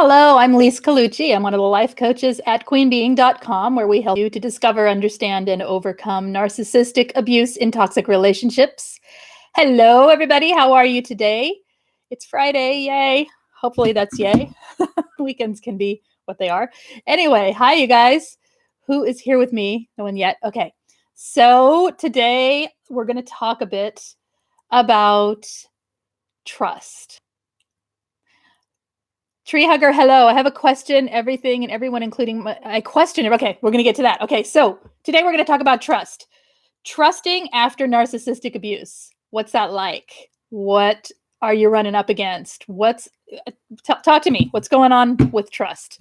Hello, I'm Lise Colucci. I'm one of the life coaches at queenbeing.com, where we help you to discover, understand, and overcome narcissistic abuse in toxic relationships. Hello, everybody. How are you today? It's Friday. Yay. Hopefully that's yay. Weekends can be what they are. Anyway, hi, you guys. Who is here with me? No one yet. Okay. So today we're going to talk a bit about trust. Tree hugger, hello. I have a question, everything and everyone, including I question it. Okay, we're going to get to that. Okay, so today we're going to talk about trust. Trusting after narcissistic abuse. What's that like? What are you running up against? Talk to me. What's going on with trust?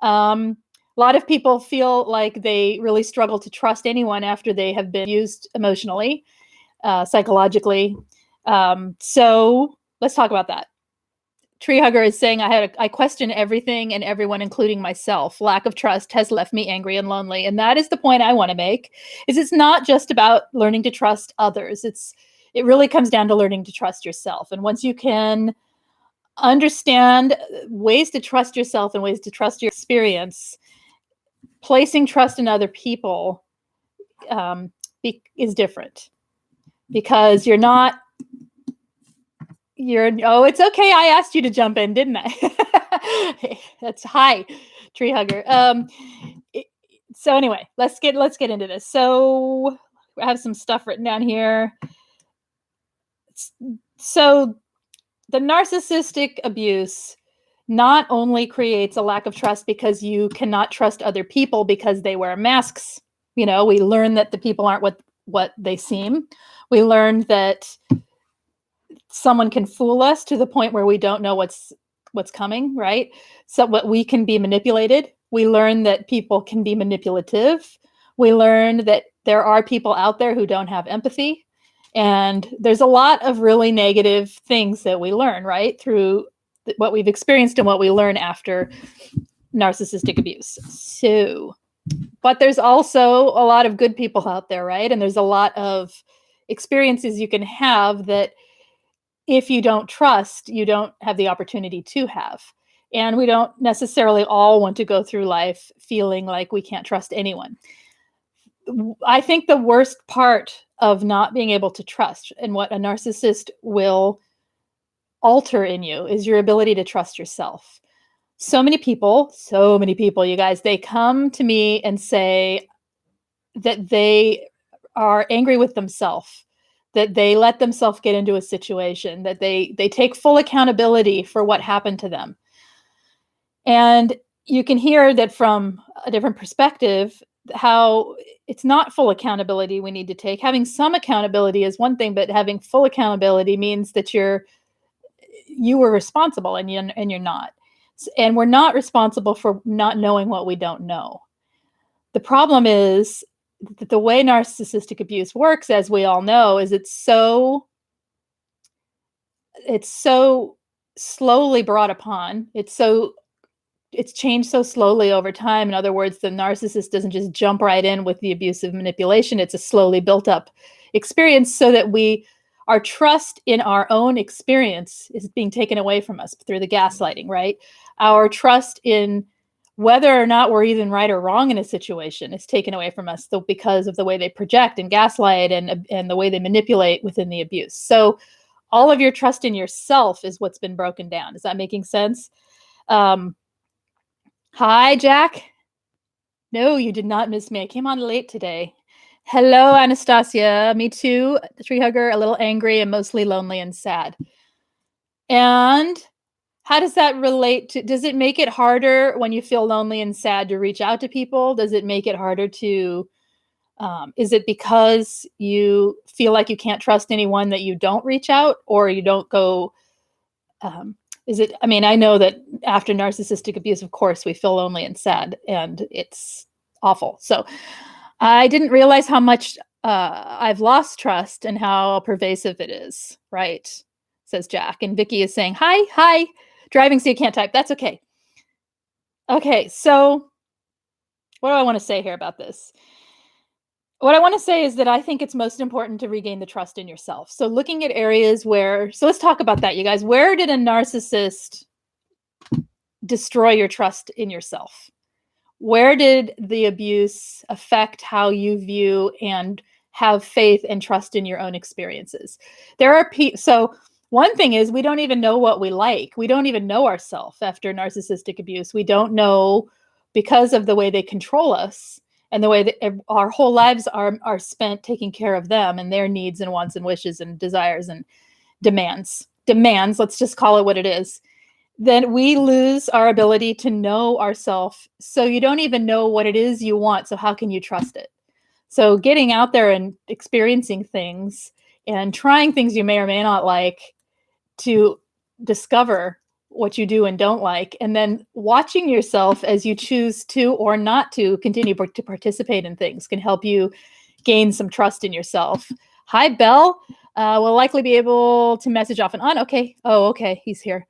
A lot of people feel like they really struggle to trust anyone after they have been abused emotionally, psychologically. So let's talk about that. Tree hugger is saying, I question everything and everyone, including myself. Lack of trust has left me angry and lonely. And that is the point I want to make, is it's not just about learning to trust others. It really comes down to learning to trust yourself. And once you can understand ways to trust yourself and ways to trust your experience, placing trust in other people is different, because it's okay. I asked you to jump in, didn't I? That's hi, tree hugger. So anyway, let's get into this. So I have some stuff written down here. So the narcissistic abuse not only creates a lack of trust because you cannot trust other people because they wear masks. We learn that the people aren't what they seem. We learned that someone can fool us to the point where we don't know what's coming, right? So we can be manipulated. We learn that people can be manipulative. We learn that there are people out there who don't have empathy. And there's a lot of really negative things that we learn, right? Through what we've experienced and what we learn after narcissistic abuse. But there's also a lot of good people out there, right? And there's a lot of experiences you can have that if you don't trust, you don't have the opportunity to have. And we don't necessarily all want to go through life feeling like we can't trust anyone. I think the worst part of not being able to trust, and what a narcissist will alter in you, is your ability to trust yourself. So many people, you guys, they come to me and say that they are angry with themselves, that they let themselves get into a situation, that they take full accountability for what happened to them. And you can hear that from a different perspective, how it's not full accountability we need to take. Having some accountability is one thing, but having full accountability means that you were responsible and you're not. And we're not responsible for not knowing what we don't know. The problem is that the way narcissistic abuse works, as we all know, is it's so slowly brought upon. It's changed so slowly over time. In other words, the narcissist doesn't just jump right in with the abusive manipulation. It's a slowly built up experience, so that our trust in our own experience is being taken away from us through the gaslighting, right? Our trust in whether or not we're even right or wrong in a situation is taken away from us, because of the way they project and gaslight and the way they manipulate within the abuse. So all of your trust in yourself is what's been broken down. Is that making sense? Hi, Jack. No, you did not miss me. I came on late today. Hello, Anastasia. Me too. The tree hugger, a little angry and mostly lonely and sad. And how does that relate to, does it make it harder when you feel lonely and sad to reach out to people? Does it make it harder to, is it because you feel like you can't trust anyone that you don't reach out, or you don't go, I know that after narcissistic abuse, of course, we feel lonely and sad, and it's awful. So I didn't realize how much I've lost trust and how pervasive it is, right? Says Jack. And Vicky is saying, hi. Driving so you can't type. That's okay. Okay, so what do I want to say here about this? What I want to say is that I think it's most important to regain the trust in yourself. So looking at areas so let's talk about that, you guys. Where did a narcissist destroy your trust in yourself? Where did the abuse affect how you view and have faith and trust in your own experiences? There are people, so one thing is we don't even know what we like. We don't even know ourselves after narcissistic abuse. We don't know because of the way they control us and the way that our whole lives are spent taking care of them and their needs and wants and wishes and desires and demands. Demands, let's just call it what it is. Then we lose our ability to know ourselves. So you don't even know what it is you want. So how can you trust it? So getting out there and experiencing things and trying things you may or may not like to discover what you do and don't like, and then watching yourself as you choose to or not to continue to participate in things can help you gain some trust in yourself. Hi, Belle. We'll likely be able to message off and on. Okay. Oh, okay. He's here.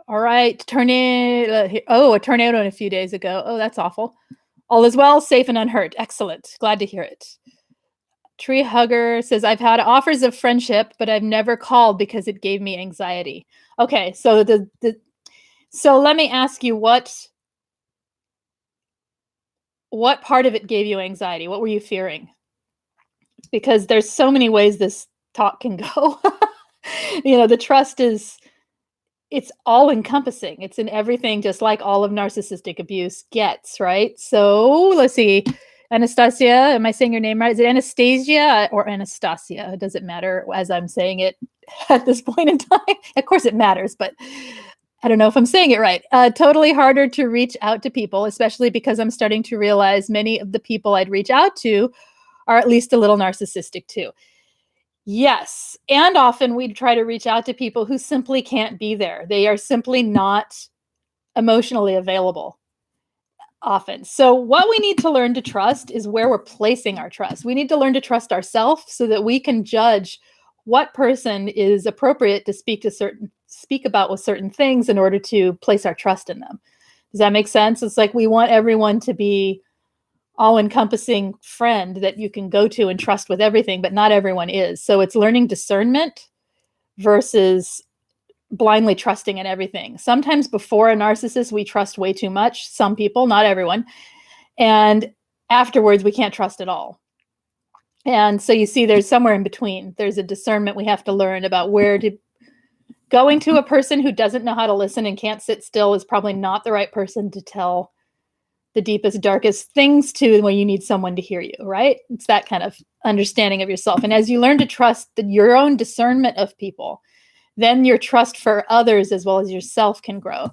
All right. A tornado a few days ago. Oh, that's awful. All is well, safe and unhurt. Excellent. Glad to hear it. Tree Hugger says, I've had offers of friendship, but I've never called because it gave me anxiety. Okay, so so let me ask you, what part of it gave you anxiety? What were you fearing? Because there's so many ways this talk can go. The trust it's all encompassing. It's in everything, just like all of narcissistic abuse gets, right? So let's see. Anastasia, am I saying your name right? Is it Anastasia or Anastasia? Does it matter as I'm saying it at this point in time? Of course it matters, but I don't know if I'm saying it right. Totally harder to reach out to people, especially because I'm starting to realize many of the people I'd reach out to are at least a little narcissistic too. Yes. And often we try to reach out to people who simply can't be there. They are simply not emotionally available often. So what we need to learn to trust is where we're placing our trust. We need to learn to trust ourselves so that we can judge what person is appropriate to speak about with certain things in order to place our trust in them. Does that make sense? It's like we want everyone to be all-encompassing friend that you can go to and trust with everything, but not everyone is. So it's learning discernment versus blindly trusting in everything. Sometimes before a narcissist, we trust way too much. Some people, not everyone. And afterwards, we can't trust at all. And so you see there's somewhere in between. There's a discernment we have to learn about where to going to a person who doesn't know how to listen and can't sit still is probably not the right person to tell the deepest, darkest things to when you need someone to hear you, right? It's that kind of understanding of yourself. And as you learn to trust your own discernment of people, then your trust for others as well as yourself can grow.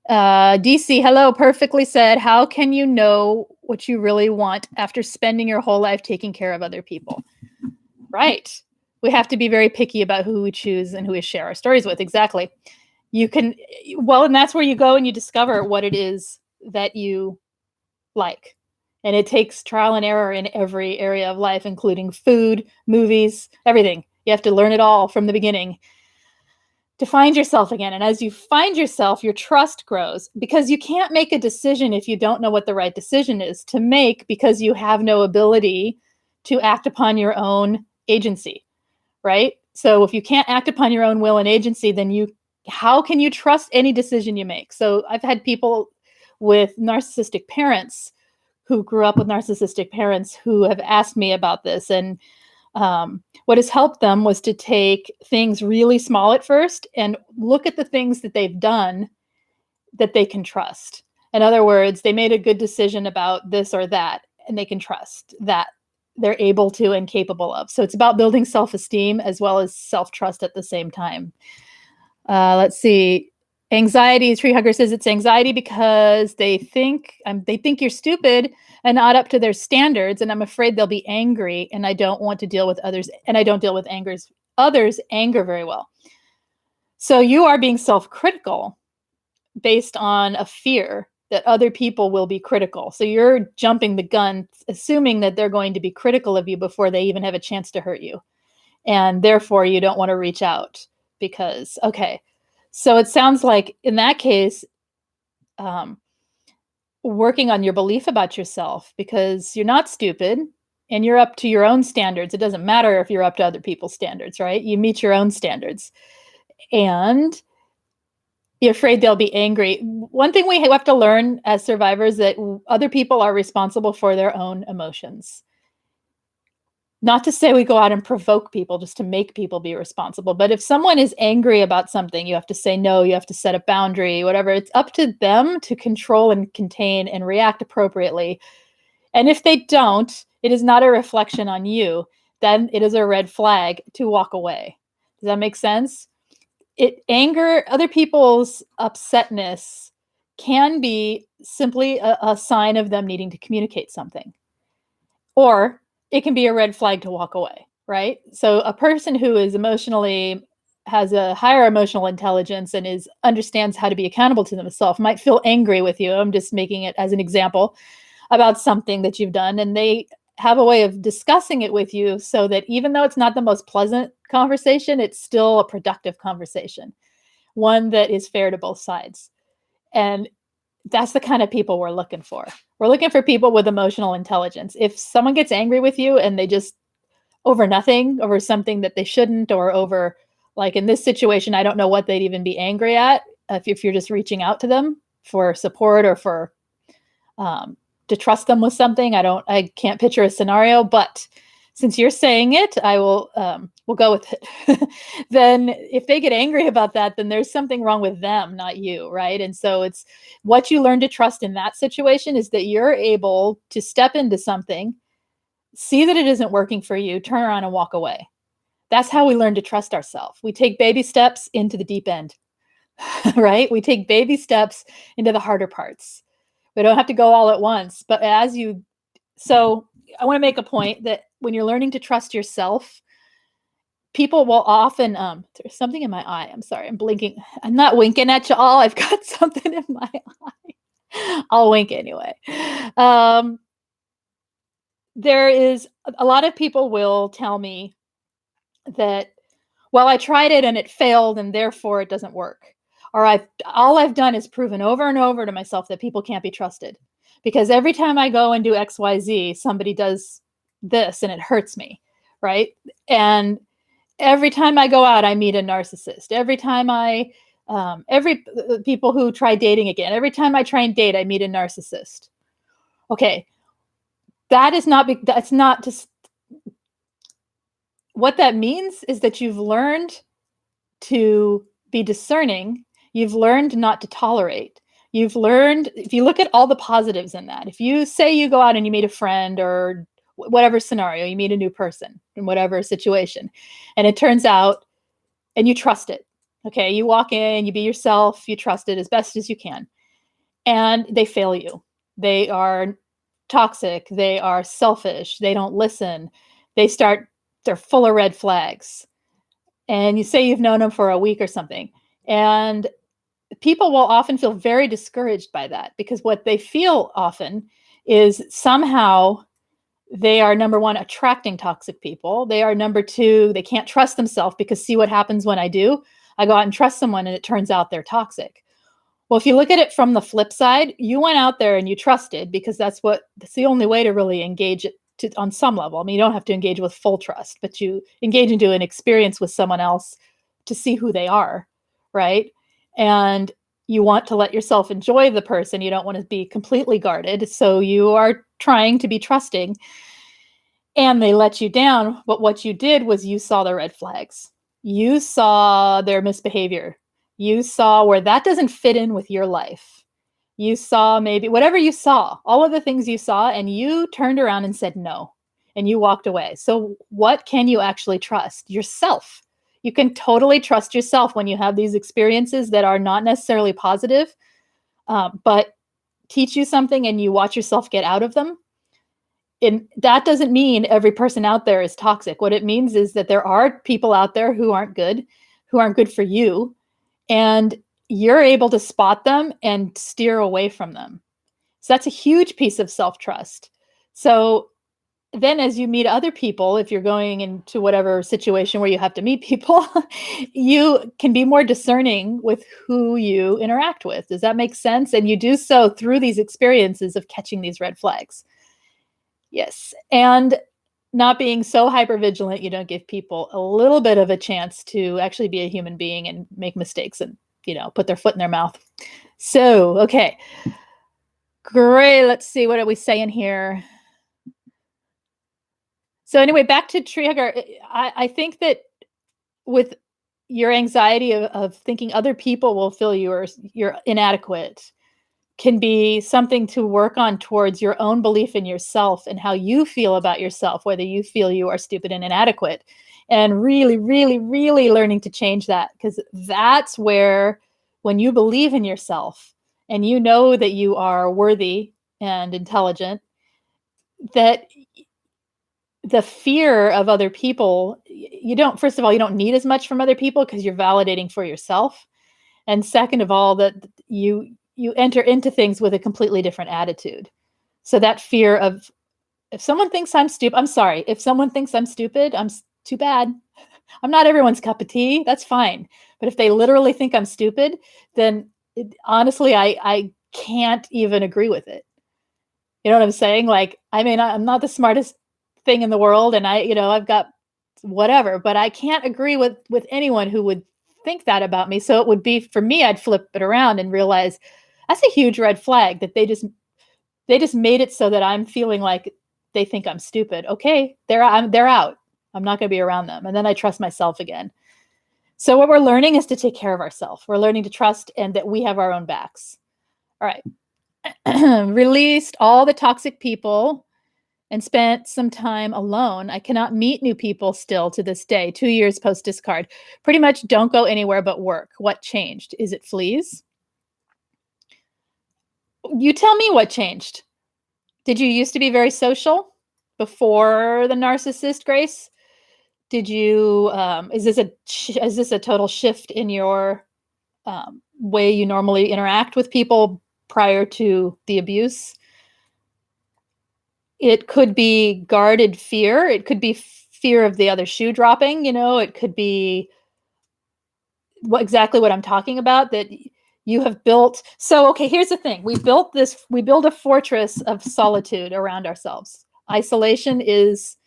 DC, hello, perfectly said. How can you know what you really want after spending your whole life taking care of other people? Right. We have to be very picky about who we choose and who we share our stories with. Exactly. And that's where you go and you discover what it is that you like. And it takes trial and error in every area of life, including food, movies, everything. You have to learn it all from the beginning to find yourself again. And as you find yourself, your trust grows because you can't make a decision if you don't know what the right decision is to make because you have no ability to act upon your own agency, right? So if you can't act upon your own will and agency, then how can you trust any decision you make? So I've had people with narcissistic parents who grew up with narcissistic parents who have asked me about this. And what has helped them was to take things really small at first and look at the things that they've done that they can trust. In other words, they made a good decision about this or that, and they can trust that they're able to and capable of. So it's about building self-esteem as well as self-trust at the same time. Let's see. Anxiety, Tree Hugger says it's anxiety because they think you're stupid and not up to their standards, and I'm afraid they'll be angry, and I don't want to deal with others, and I don't deal with others' anger very well. So you are being self-critical based on a fear that other people will be critical. So you're jumping the gun, assuming that they're going to be critical of you before they even have a chance to hurt you, and therefore you don't want to reach out because, okay. So it sounds like in that case, working on your belief about yourself because you're not stupid and you're up to your own standards. It doesn't matter if you're up to other people's standards, right? You meet your own standards. And You're afraid they'll be angry. One thing we have to learn as survivors that other people are responsible for their own emotions. Not to say we go out and provoke people just to make people be responsible, but if someone is angry about something, you have to say no, you have to set a boundary, whatever. It's up to them to control and contain and react appropriately. And if they don't, it is not a reflection on you. Then it is a red flag to walk away. Does that make sense? Anger, other people's upsetness can be simply a sign of them needing to communicate something. Or it can be a red flag to walk away, right? So a person who is has a higher emotional intelligence and understands how to be accountable to themselves might feel angry with you. I'm just making it as an example about something that you've done, and they have a way of discussing it with you so that even though it's not the most pleasant conversation, it's still a productive conversation, one that is fair to both sides. And that's the kind of people we're looking for. We're looking for people with emotional intelligence. If someone gets angry with you and they just over nothing, over something that they shouldn't, or over, like in this situation, I don't know what they'd even be angry at if you're just reaching out to them for support or for to trust them with something. I can't picture a scenario, but since you're saying it, we'll go with it. Then if they get angry about that, then there's something wrong with them, not you, right? And so it's what you learn to trust in that situation is that you're able to step into something, see that it isn't working for you, turn around and walk away. That's how we learn to trust ourselves. We take baby steps into the deep end, right? We take baby steps into the harder parts. We don't have to go all at once, but so I want to make a point that when you're learning to trust yourself, people will often, there's something in my eye. I'm sorry, I'm blinking. I'm not winking at you all. I've got something in my eye. I'll wink anyway. There is a lot of people will tell me that, well, I tried it and it failed and therefore it doesn't work. Or all I've done is proven over and over to myself that people can't be trusted. Because every time I go and do XYZ, somebody does this and it hurts me, right? And every time I go out, I meet a narcissist. Every time people who try dating again, every time I try and date, I meet a narcissist. Okay, that's not just, what that means is that you've learned to be discerning. You've learned not to tolerate. You've learned, if you look at all the positives in that, if you say you go out and you meet a friend or whatever scenario, you meet a new person in whatever situation, and it turns out, and you trust it. Okay, you walk in, you be yourself, you trust it as best as you can, and they fail you. They are toxic, they are selfish, they don't listen, they're full of red flags. And you say you've known them for a week or something, and people will often feel very discouraged by that because what they feel often is somehow they are, number one, attracting toxic people. They are, number two, they can't trust themselves because see what happens when I do? I go out and trust someone and it turns out they're toxic. Well, if you look at it from the flip side, you went out there and you trusted because that's the only way to really engage it on some level. I mean, you don't have to engage with full trust, but you engage into an experience with someone else to see who they are, right? And you want to let yourself enjoy the person. You don't want to be completely guarded. So you are trying to be trusting and they let you down. But what you did was you saw the red flags. You saw their misbehavior. You saw where that doesn't fit in with your life. You saw maybe whatever you saw, all of the things you saw, and you turned around and said no, and you walked away. So what can you actually trust? Yourself. You can totally trust yourself when you have these experiences that are not necessarily positive, but teach you something and you watch yourself get out of them. And that doesn't mean every person out there is toxic. What it means is that there are people out there who aren't good for you, and you're able to spot them and steer away from them. So that's a huge piece of self-trust. So then as you meet other people, if you're going into whatever situation where you have to meet people, you can be more discerning with who you interact with. Does that make sense? And you do so through these experiences of catching these red flags. Yes. And not being so hypervigilant, you don't give people a little bit of a chance to actually be a human being and make mistakes and put their foot in their mouth. So, okay. Great. Let's see. What are we saying here? So anyway, back to trigger. I think that with your anxiety of thinking other people will feel you're inadequate can be something to work on towards your own belief in yourself and how you feel about yourself, whether you feel you are stupid and inadequate. And really, really, really learning to change that, because that's where, when you believe in yourself and you know that you are worthy and intelligent, that the fear of other people, you don't, first of all, you don't need as much from other people because you're validating for yourself. And second of all, that you enter into things with a completely different attitude. So that fear of, if someone thinks I'm stupid, I'm sorry. If someone thinks I'm stupid, too bad. I'm not everyone's cup of tea. That's fine. But if they literally think I'm stupid, then honestly, I can't even agree with it. You know what I'm saying? Like, I mean, I'm not the smartest thing in the world, and I've got whatever, but I can't agree with anyone who would think that about me. So it would be, for me, I'd flip it around and realize that's a huge red flag, that they just made it so that I'm feeling like they think I'm stupid. Okay, they're out. I'm not going to be around them. And then I trust myself again. So what we're learning is to take care of ourselves. We're learning to trust and that we have our own backs. All right. Released all the toxic people and spent some time alone. I cannot meet new people still to this day, 2 years post discard. Pretty much don't go anywhere but work. What changed? Is it fleas? You tell me what changed. Did you used to be very social before the narcissist, Grace? Did you, is this a total shift in your way you normally interact with people prior to the abuse? It could be guarded fear. It could be fear of the other shoe dropping. It could be exactly what I'm talking about, that you have built. So, okay, here's the thing. We build a fortress of solitude around ourselves. Isolation is,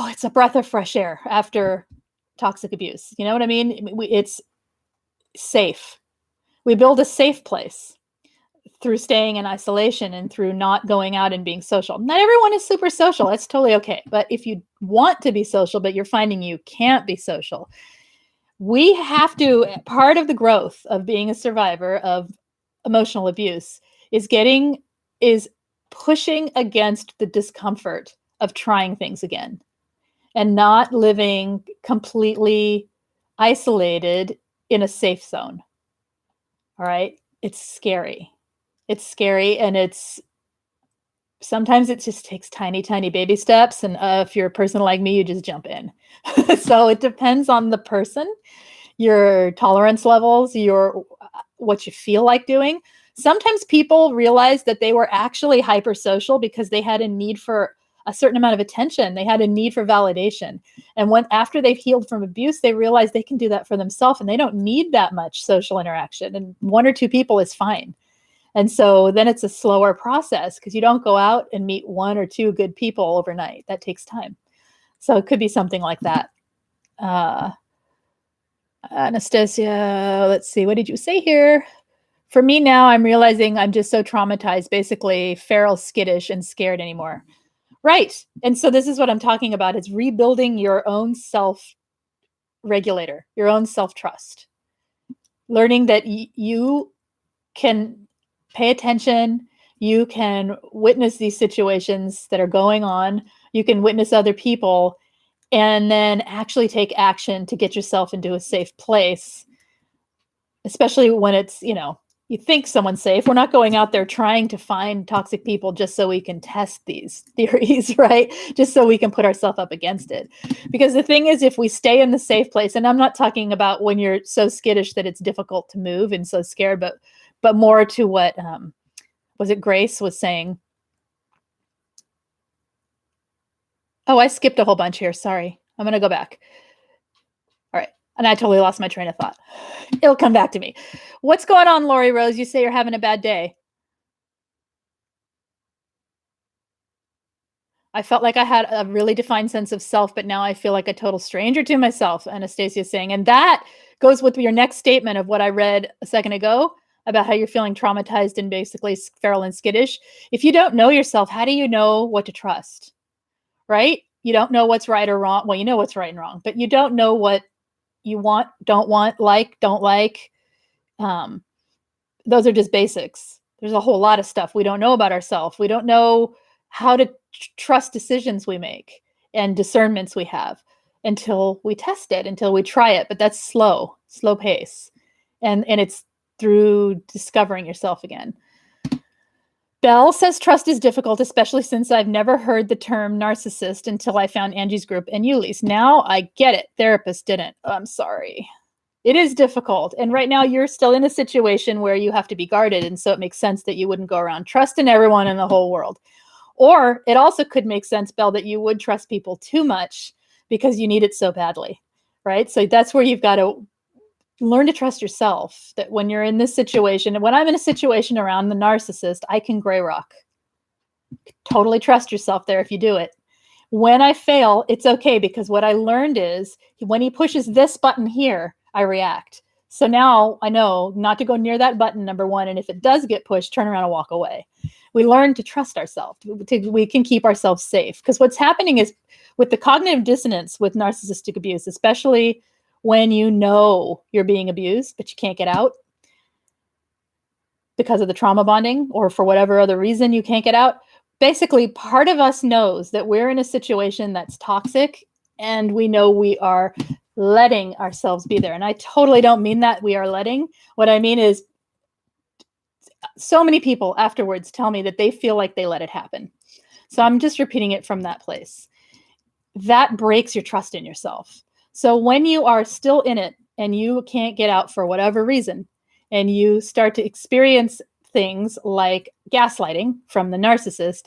it's a breath of fresh air after toxic abuse. You know what I mean? It's safe. We build a safe place through staying in isolation and through not going out and being social. Not everyone is super social. That's totally okay. But if you want to be social, but you're finding you can't be social, we have to, part of the growth of being a survivor of emotional abuse is pushing against the discomfort of trying things again and not living completely isolated in a safe zone. All right. It's scary. It's scary. And sometimes it just takes tiny, tiny baby steps. And if you're a person like me, you just jump in. So it depends on the person, your tolerance levels, what you feel like doing. Sometimes people realize that they were actually hypersocial because they had a need for a certain amount of attention. They had a need for validation. And after they've healed from abuse, they realize they can do that for themselves and they don't need that much social interaction. And 1 or 2 people is fine. And so then it's a slower process because you don't go out and meet 1 or 2 good people overnight. That takes time. So it could be something like that. Anastasia, let's see. What did you say here? For me now, I'm realizing I'm just so traumatized, basically feral, skittish, and scared anymore. Right. And so this is what I'm talking about. It's rebuilding your own self-regulator, your own self-trust. Learning that you can pay attention. You can witness these situations that are going on. You can witness other people and then actually take action to get yourself into a safe place, especially when it's, you think someone's safe. We're not going out there trying to find toxic people just so we can test these theories, right? Just so we can put ourselves up against it. Because the thing is, if we stay in the safe place, and I'm not talking about when you're so skittish that it's difficult to move and so scared, but more to what, was it Grace was saying? Oh, I skipped a whole bunch here. Sorry. I'm going to go back. All right. And I totally lost my train of thought. It'll come back to me. What's going on, Lori Rose? You say you're having a bad day. I felt like I had a really defined sense of self, but now I feel like a total stranger to myself, Anastasia is saying. And that goes with your next statement of what I read a second ago about how you're feeling traumatized and basically feral and skittish. If you don't know yourself, how do you know what to trust? Right? You don't know what's right or wrong. Well, you know what's right and wrong, but you don't know what you want, don't like, don't like. Those are just basics. There's a whole lot of stuff we don't know about ourselves. We don't know how to trust decisions we make and discernments we have until we test it, until we try it. But that's slow pace. And it's through discovering yourself again. Belle says trust is difficult, especially since I've never heard the term narcissist until I found Angie's group and you, Lise. Now I get it. Therapist didn't. Oh, I'm sorry. It is difficult. And right now you're still in a situation where you have to be guarded. And so it makes sense that you wouldn't go around trusting everyone in the whole world. Or it also could make sense, Belle, that you would trust people too much because you need it so badly, right? So that's where you've got to learn to trust yourself, that when you're in this situation, and when I'm in a situation around the narcissist, I can gray rock. Totally trust yourself there if you do it. When I fail, it's okay, because what I learned is when he pushes this button here, I react. So now I know not to go near that button, number one. And if it does get pushed, turn around and walk away. We learn to trust ourselves. We can keep ourselves safe. Because what's happening is with the cognitive dissonance with narcissistic abuse, especially when you know you're being abused, but you can't get out because of the trauma bonding or for whatever other reason you can't get out. Basically, part of us knows that we're in a situation that's toxic, and we know we are letting ourselves be there. And I totally don't mean that we are letting. What I mean is so many people afterwards tell me that they feel like they let it happen. So I'm just repeating it from that place. That breaks your trust in yourself. So when you are still in it and you can't get out for whatever reason, and you start to experience things like gaslighting from the narcissist,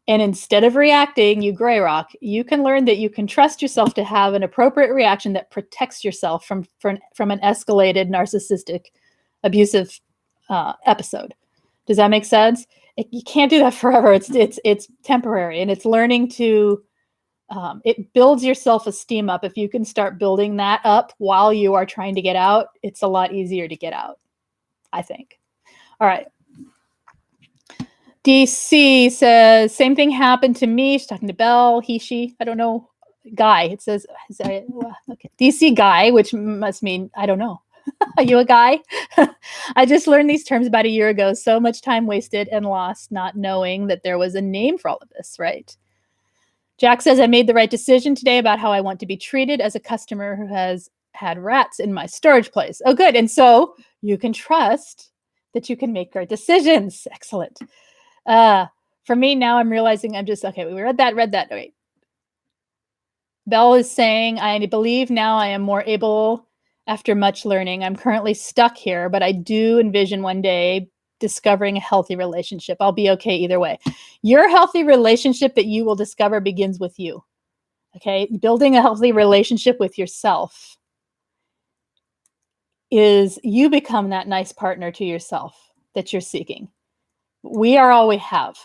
and instead of reacting, you gray rock, you can learn that you can trust yourself to have an appropriate reaction that protects yourself from an escalated narcissistic abusive episode. Does that make sense? You can't do that forever. It's temporary, and it's learning to it builds your self-esteem up. If you can start building that up while you are trying to get out, it's a lot easier to get out, I think. All right. DC says, same thing happened to me. She's talking to Belle, he, she, I don't know. Guy, it says, okay. DC guy, which must mean, I don't know. Are you a guy? I just learned these terms about a year ago. So much time wasted and lost not knowing that there was a name for all of this, right? Jack says, I made the right decision today about how I want to be treated as a customer who has had rats in my storage place. Oh, good. And so you can trust that you can make great decisions. Excellent. For me now, I'm realizing I'm just, okay, we read that. Wait. Belle is saying, I believe now I am more able after much learning. I'm currently stuck here, but I do envision one day discovering a healthy relationship. I'll be okay either way. Your healthy relationship that you will discover begins with you. Okay. Building a healthy relationship with yourself is you become that nice partner to yourself that you're seeking. We are all we have.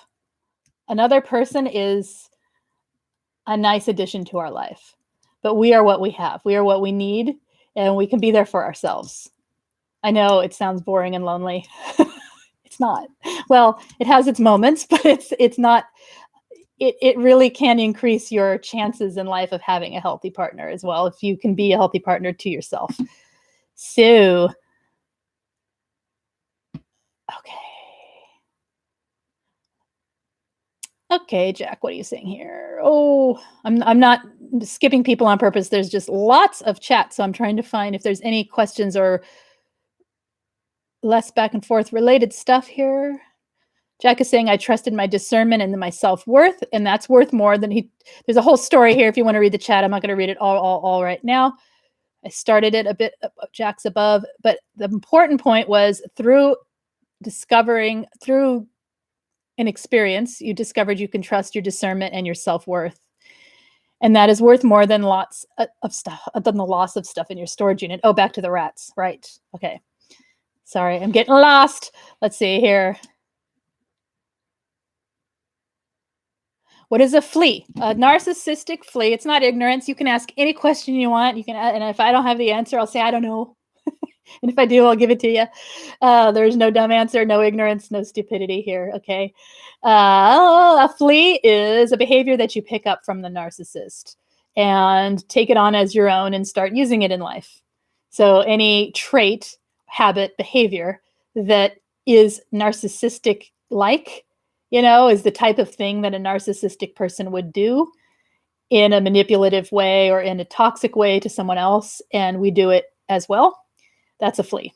Another person is a nice addition to our life, but we are what we have. We are what we need, and we can be there for ourselves. I know it sounds boring and lonely. It's not. Well, it has its moments, but it's not. It really can increase your chances in life of having a healthy partner as well, if you can be a healthy partner to yourself. So, okay, Jack, what are you saying here? Oh, I'm not skipping people on purpose. There's just lots of chat, so I'm trying to find if there's any questions or less back and forth related stuff here. Jack is saying, I trusted my discernment and my self-worth, and that's worth more than there's a whole story here if you want to read the chat. I'm not going to read it all right now. I started it a bit, Jack's above, but the important point was through an experience, you discovered you can trust your discernment and your self-worth. And that is worth more than lots of stuff, than the loss of stuff in your storage unit. Oh, back to the rats. Right. Okay. Sorry, I'm getting lost. Let's see here. What is a flea? A narcissistic flea. It's not ignorance. You can ask any question you want. You can, and if I don't have the answer, I'll say, I don't know. And if I do, I'll give it to you. There's no dumb answer, no ignorance, no stupidity here. Okay. A flea is a behavior that you pick up from the narcissist and take it on as your own and start using it in life. So any trait, habit, behavior that is narcissistic like, is the type of thing that a narcissistic person would do in a manipulative way or in a toxic way to someone else, and we do it as well. That's a flea.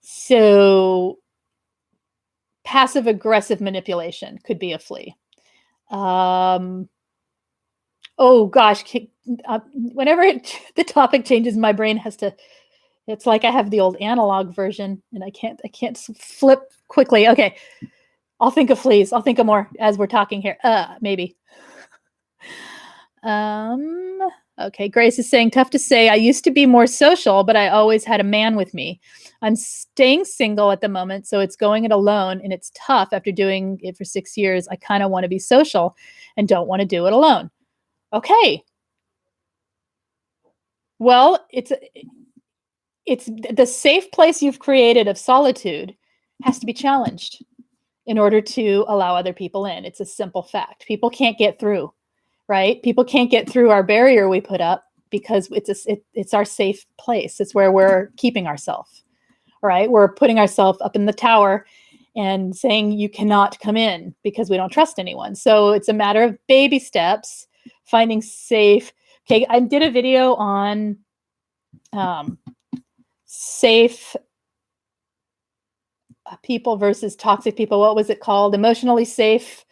So passive aggressive manipulation could be a flea. Oh gosh, whenever the topic changes, my brain has to. It's like I have the old analog version, and I can't flip quickly. Okay, I'll think of fleas. I'll think of more as we're talking here. Maybe. Okay, Grace is saying, tough to say. I used to be more social, but I always had a man with me. I'm staying single at the moment, so it's going it alone, and it's tough after doing it for 6 years. I kind of want to be social and don't want to do it alone. Okay. Well, it's the safe place you've created of solitude has to be challenged in order to allow other people in. It's a simple fact. People can't get through. Right? People can't get through our barrier we put up because it's our safe place. It's where we're keeping ourselves, right? We're putting ourselves up in the tower and saying you cannot come in because we don't trust anyone. So it's a matter of baby steps, finding safe. Okay, I did a video on safe people versus toxic people. What was it called? Emotionally safe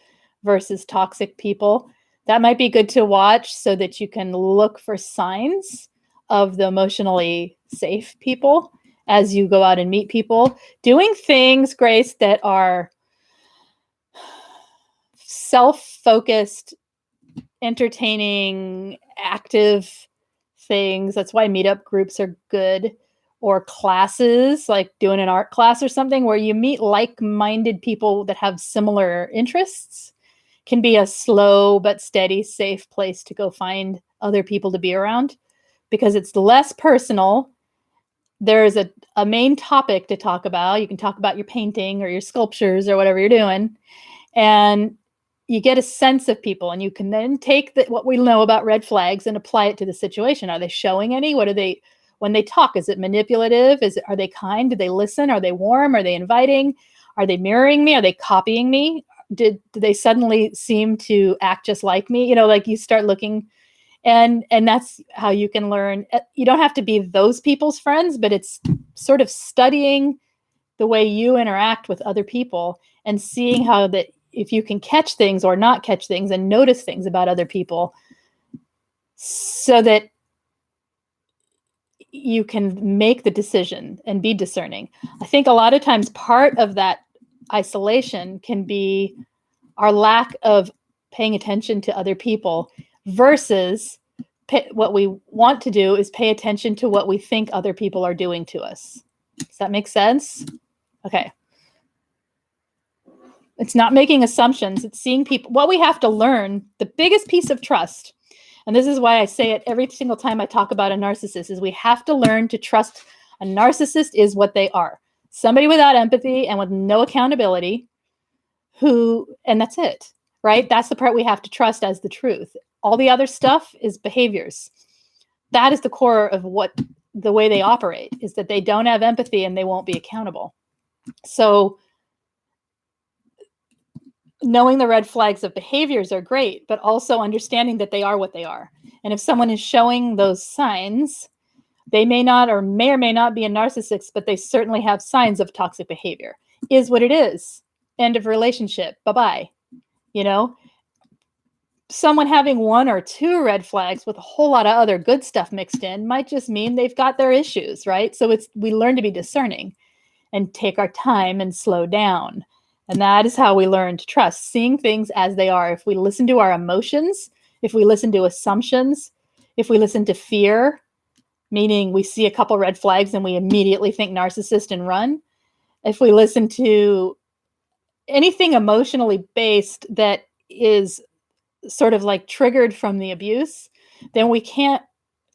versus toxic people. That might be good to watch so that you can look for signs of the emotionally safe people as you go out and meet people. Doing things, Grace, that are self-focused, entertaining, active things. That's why meetup groups are good. Or classes, like doing an art class or something where you meet like-minded people that have similar interests. Can be a slow but steady, safe place to go find other people to be around because it's less personal. There's a main topic to talk about. You can talk about your painting or your sculptures or whatever you're doing. And you get a sense of people, and you can then take what we know about red flags and apply it to the situation. Are they showing any? What are they, when they talk, is it manipulative? Are they kind? Do they listen? Are they warm? Are they inviting? Are they mirroring me? Are they copying me? Did they suddenly seem to act just like me? Like you start looking, and that's how you can learn. You don't have to be those people's friends, but it's sort of studying the way you interact with other people and seeing how that if you can catch things or not catch things and notice things about other people so that you can make the decision and be discerning. I think a lot of times part of that isolation can be our lack of paying attention to other people versus what we want to do is pay attention to what we think other people are doing to us. Does that make sense? Okay. It's not making assumptions. It's seeing people. What we have to learn, the biggest piece of trust, and this is why I say it every single time I talk about a narcissist, is we have to learn to trust a narcissist is what they are. Somebody without empathy and with no accountability and that's it, right? That's the part we have to trust as the truth. All the other stuff is behaviors. That is the core of the way they operate, is that they don't have empathy and they won't be accountable. So knowing the red flags of behaviors are great, but also understanding that they are what they are. And if someone is showing those signs, they may not or may not be a narcissist, but they certainly have signs of toxic behavior. Is what it is. End of relationship. Bye-bye. Someone having one or two red flags with a whole lot of other good stuff mixed in might just mean they've got their issues, right? So we learn to be discerning and take our time and slow down. And that is how we learn to trust, seeing things as they are. If we listen to our emotions, if we listen to assumptions, if we listen to fear, meaning we see a couple red flags and we immediately think narcissist and run. If we listen to anything emotionally based that is sort of like triggered from the abuse, then we can't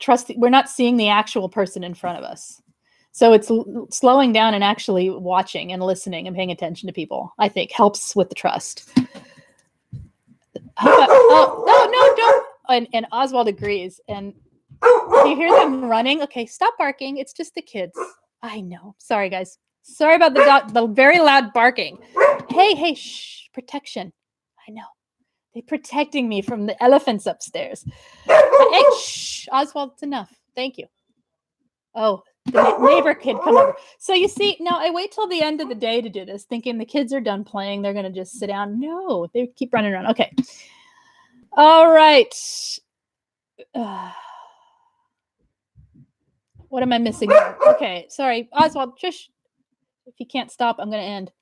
trust. We're not seeing the actual person in front of us. So it's slowing down and actually watching and listening and paying attention to people, I think, helps with the trust. No, don't. And Oswald agrees. And do you hear them running? Okay, stop barking. It's just the kids. I know. Sorry, guys. Sorry about the very loud barking. Hey, shh, protection. I know. They're protecting me from the elephants upstairs. Hey, shh, Oswald, it's enough. Thank you. Oh, the neighbor kid come over. So you see, now I wait till the end of the day to do this, thinking the kids are done playing. They're going to just sit down. No, they keep running around. Okay. All right. What am I missing here? Okay, sorry. Oswald, just if you can't stop, I'm going to end.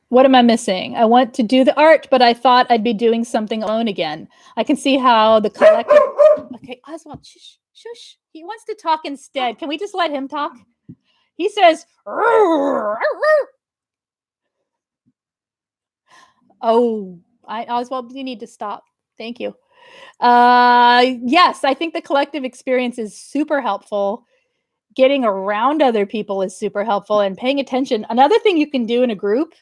What am I missing? I want to do the art, but I thought I'd be doing something alone again. I can see how the collective... Okay, Oswald, shush, shush. He wants to talk instead. Can we just let him talk? He says... Oh, Oswald, you need to stop. Thank you. Yes, I think the collective experience is super helpful. Getting around other people is super helpful, and paying attention. Another thing you can do in a group,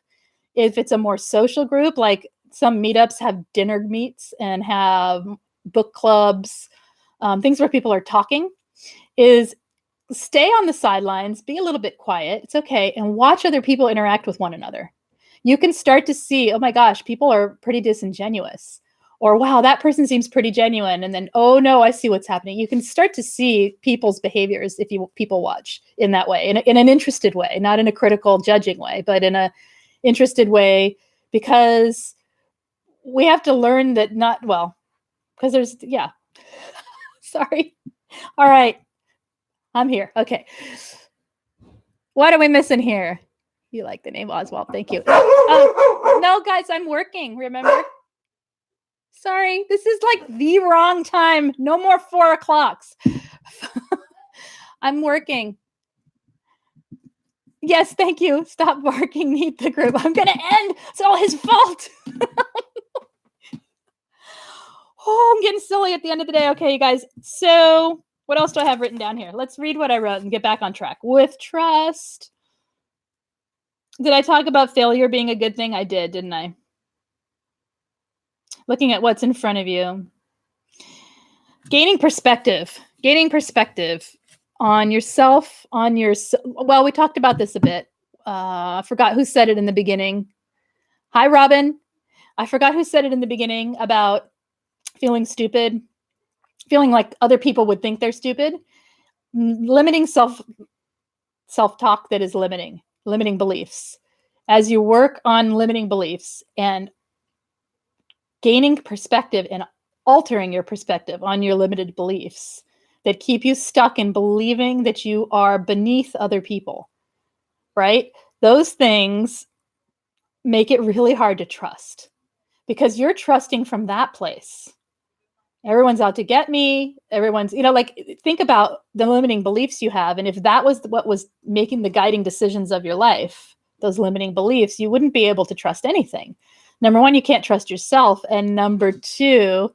if it's a more social group, like some meetups have dinner meets and have book clubs, things where people are talking, is stay on the sidelines, be a little bit quiet. It's okay. And watch other people interact with one another. You can start to see, oh my gosh, people are pretty disingenuous. Or, wow, that person seems pretty genuine. And then, oh no, I see what's happening. You can start to see people's behaviors if people watch in that way, in an interested way, not in a critical, judging way, but in a interested way, because we have to learn that because there's, yeah. Sorry. All right. I'm here. Okay. What are we missing here? You like the name Oswald. Thank you. No, guys, I'm working. Remember? Sorry, this is like the wrong time. No more 4 o'clocks. I'm working. Yes, thank you. Stop barking, meet the group. I'm going to end. It's all his fault. Oh, I'm getting silly at the end of the day. Okay, you guys. So what else do I have written down here? Let's read what I wrote and get back on track. With trust. Did I talk about failure being a good thing? I did, didn't I? Looking at what's in front of you. Gaining perspective on yourself, well, we talked about this a bit. I forgot who said it in the beginning. Hi, Robin. I forgot who said it in the beginning about feeling stupid, feeling like other people would think they're stupid. Limiting self-talk that is limiting beliefs. As you work on limiting beliefs and gaining perspective and altering your perspective on your limited beliefs that keep you stuck in believing that you are beneath other people, right? Those things make it really hard to trust because you're trusting from that place. Everyone's out to get me. Everyone's, think about the limiting beliefs you have. And if that was what was making the guiding decisions of your life, those limiting beliefs, you wouldn't be able to trust anything. Number one, you can't trust yourself. And number two,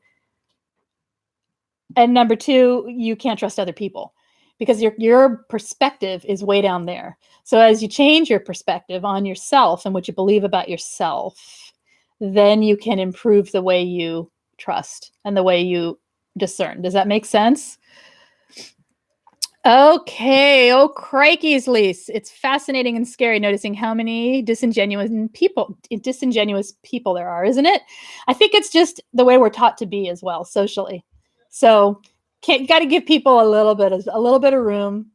you can't trust other people because your perspective is way down there. So as you change your perspective on yourself and what you believe about yourself, then you can improve the way you trust and the way you discern. Does that make sense? Okay. Oh, crikeys, Lise. It's fascinating and scary noticing how many disingenuous people there are, isn't it? I think it's just the way we're taught to be as well, socially. So got to give people a little bit of room,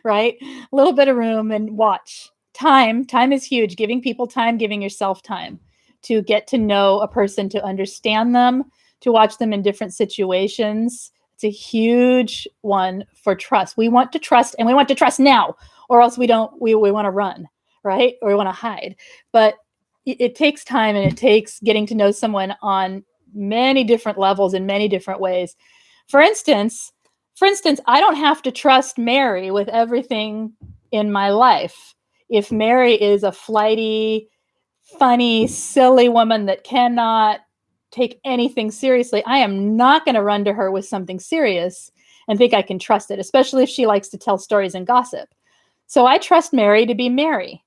right? A little bit of room and watch. Time is huge. Giving people time, giving yourself time to get to know a person, to understand them, to watch them in different situations. It's a huge one for trust. We want to trust, and we want to trust now, or else we want to run, right? Or we want to hide. But it takes time, and it takes getting to know someone on many different levels in many different ways. For instance, I don't have to trust Mary with everything in my life. If Mary is a flighty, funny, silly woman that cannot take anything seriously, I am not going to run to her with something serious and think I can trust it, especially if she likes to tell stories and gossip. So I trust Mary to be Mary.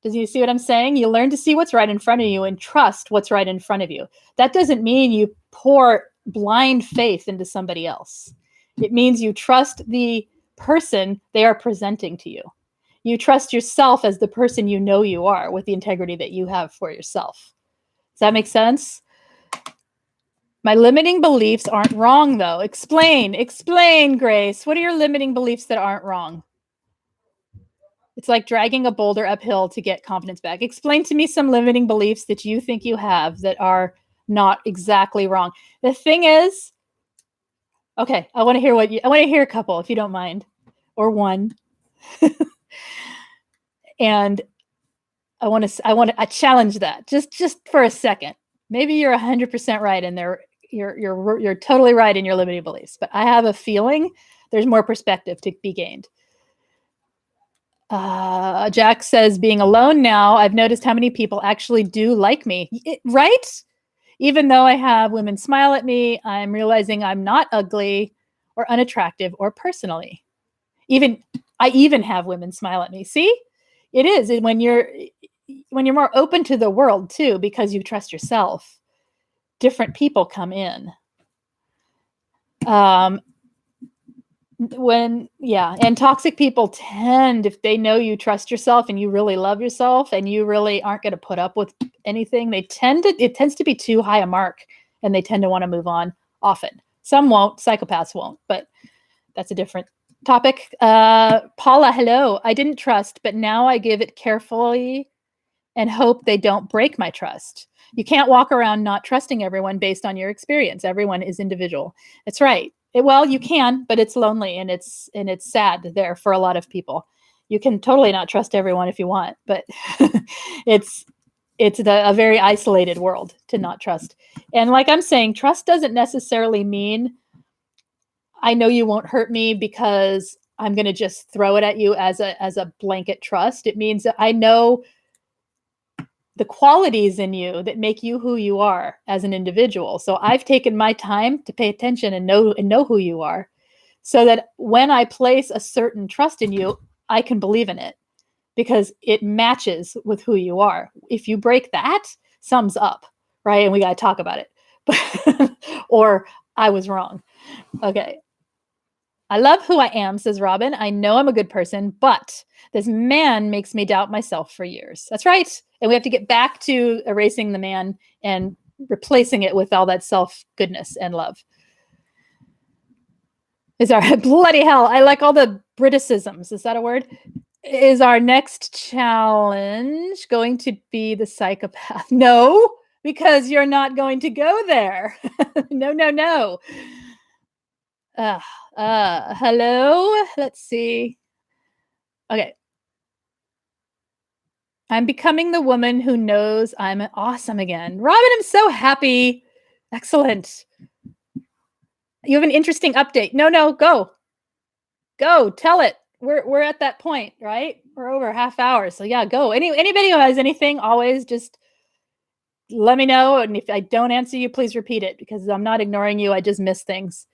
Does you see what I'm saying? You learn to see what's right in front of you and trust what's right in front of you. That doesn't mean you pour blind faith into somebody else. It means you trust the person they are presenting to you. You trust yourself as the person you know you are with the integrity that you have for yourself. Does that make sense? My limiting beliefs aren't wrong, though. Explain, Grace. What are your limiting beliefs that aren't wrong? It's like dragging a boulder uphill to get confidence back. Explain to me some limiting beliefs that you think you have that are not exactly wrong. The thing is, okay, I want to hear a couple, if you don't mind, or one. And I want to challenge that just for a second. Maybe you're 100% right in there. You're totally right in your limiting beliefs, but I have a feeling there's more perspective to be gained. Jack says, being alone now, I've noticed how many people actually do like me, right? Even though I have women smile at me, I'm realizing I'm not ugly or unattractive or personally. I even have women smile at me. See, it is when you're more open to the world too, because you trust yourself. Different people come in. And toxic people tend, if they know you trust yourself and you really love yourself and you really aren't going to put up with anything, it tends to be too high a mark and they tend to want to move on often. Some won't, psychopaths won't, but that's a different topic. Paula, hello. I didn't trust, but now I give it carefully and hope they don't break my trust. You can't walk around not trusting everyone based on your experience. Everyone is individual. That's right. Well, you can, but it's lonely and it's sad there for a lot of people. You can totally not trust everyone if you want, but it's a very isolated world to not trust. And like I'm saying, trust doesn't necessarily mean I know you won't hurt me because I'm going to just throw it at you as a blanket trust. It means that I know the qualities in you that make you who you are as an individual. So I've taken my time to pay attention and know who you are, so that when I place a certain trust in you, I can believe in it because it matches with who you are. If you break that, sums up, right? And we got to talk about it. Or I was wrong. Okay. I love who I am, says Robin. I know I'm a good person, but this man makes me doubt myself for years. That's right. And we have to get back to erasing the man and replacing it with all that self-goodness and love. Is our bloody hell. I like all the Briticisms. Is that a word? Is our next challenge going to be the psychopath? No, because you're not going to go there. No. Hello. Let's see. Okay. I'm becoming the woman who knows I'm awesome again. Robin, I'm so happy. Excellent. You have an interesting update. No, go. Go, tell it. We're at that point, right? We're over half hour. So yeah, go. Anybody who has anything, always just let me know. And if I don't answer you, please repeat it because I'm not ignoring you. I just miss things.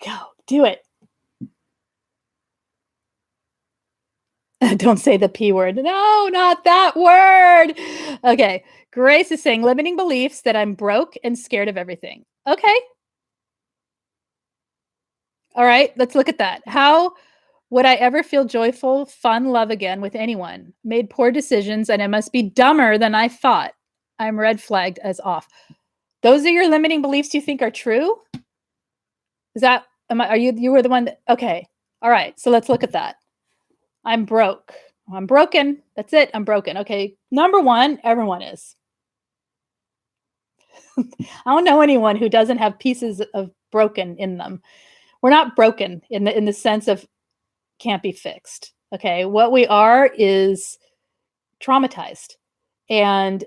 Go, do it. Don't say the P word. No, not that word. Okay. Grace is saying limiting beliefs that I'm broke and scared of everything. Okay. All right. Let's look at that. How would I ever feel joyful, fun, love again with anyone? Made poor decisions and I must be dumber than I thought. I'm red flagged as off. Those are your limiting beliefs you think are true? Is that, you were the one that, okay. All right. So let's look at that. I'm broke. I'm broken. That's it. I'm broken. Okay. Number one, everyone is. I don't know anyone who doesn't have pieces of broken in them. We're not broken in the sense of can't be fixed. Okay. What we are is traumatized. And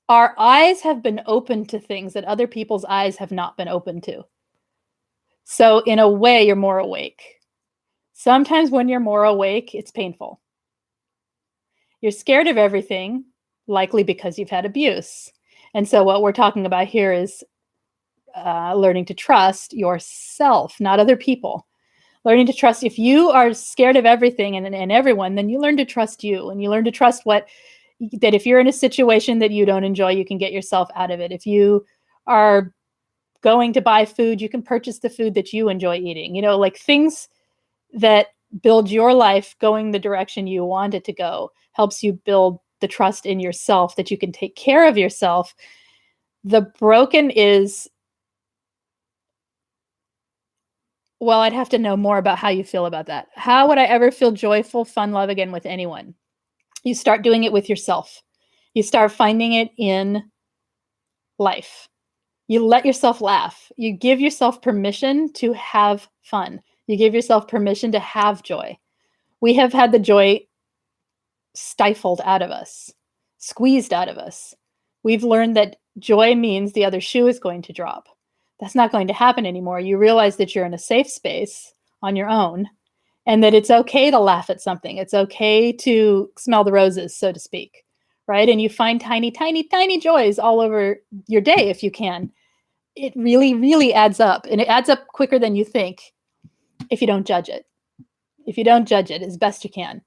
our eyes have been open to things that other people's eyes have not been open to. So in a way, you're more awake. Sometimes when you're more awake, it's painful. You're scared of everything, likely because you've had abuse. And so what we're talking about here is learning to trust yourself, not other people. Learning to trust. If you are scared of everything and everyone, then you learn to trust you, and you learn to trust that if you're in a situation that you don't enjoy, you can get yourself out of it. If you are going to buy food, you can purchase the food that you enjoy eating. Like things that build your life going the direction you want it to go helps you build the trust in yourself that you can take care of yourself. The broken is, well, I'd have to know more about how you feel about that. How would I ever feel joyful, fun, love again with anyone? You start doing it with yourself. You start finding it in life. You let yourself laugh. You give yourself permission to have fun. You give yourself permission to have joy. We have had the joy stifled out of us, squeezed out of us. We've learned that joy means the other shoe is going to drop. That's not going to happen anymore. You realize that you're in a safe space on your own, and that it's okay to laugh at something. It's okay to smell the roses, so to speak, right? And you find tiny, tiny, tiny joys all over your day if you can. It really, really adds up, and it adds up quicker than you think if you don't judge it. If you don't judge it as best you can.